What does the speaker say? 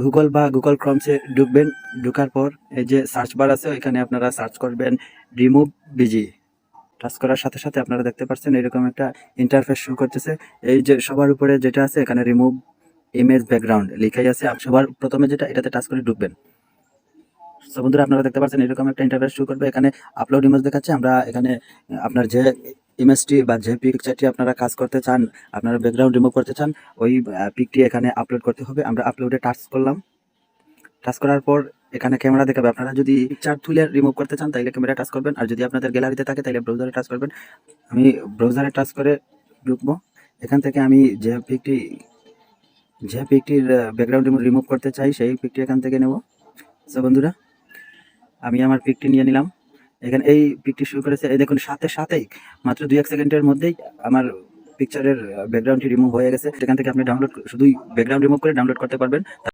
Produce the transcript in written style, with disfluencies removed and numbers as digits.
Google বা Google ক্রমসে ঢুকবেন। ঢোকার পর এই যে সার্চ বার আছে, ওইখানে আপনারা সার্চ করবেন রিমুভ বিজি। টাচ করার সাথে সাথে আপনারা দেখতে পাচ্ছেন এরকম একটা ইন্টারফেস শো করতেছে। এই যে সবার উপরে যেটা আছে এখানে রিমুভ ইমেজ ব্যাকগ্রাউন্ড লেখাই আছে। সবার প্রথমে যেটা, এটাতে টাচ করে ঢুকবেন। সো বন্ধুরা, আপনারা দেখতে পাচ্ছেন এরকম একটা ইন্টারফেস শো করবে। এখানে আপলোড ইমেজ দেখাচ্ছে। আমরা এখানে আপনার যে ইমেজটি বা যে পিকচারটি আপনারা কাজ করতে চান, আপনারা ব্যাকগ্রাউন্ড রিমুভ করতে চান, ওই পিকটি এখানে আপলোড করতে হবে। আমরা আপলোডে টাচ করলাম। টাচ করার পর এখানে ক্যামেরা দেখাবে। আপনারা যদি পিকচার তুলে রিমুভ করতে চান তাহলে ক্যামেরা টাচ করবেন, আর যদি আপনাদের গ্যালারিতে থাকে তাহলে ব্রাউজারে টাচ করবেন। আমি ব্রাউজারে টাচ করে ঢুকবো। এখান থেকে আমি যে পিকটির ব্যাকগ্রাউন্ড রিমুভ করতে চাই সেই পিকটি এখান থেকে নেব। সো বন্ধুরা, আমি আমার পিকটি নিয়ে নিলাম। এখানে এই পিকটি শুরু করেছে, এই দেখুন সাথেই মাত্র 2-1 সেকেন্ডের মধ্যেই আমার পিকচারের ব্যাকগ্রাউন্ডটি রিমুভ হয়ে গেছে। সেখান থেকে আপনি শুধুই ব্যাকগ্রাউন্ড রিমুভ করে ডাউনলোড করতে পারবেন।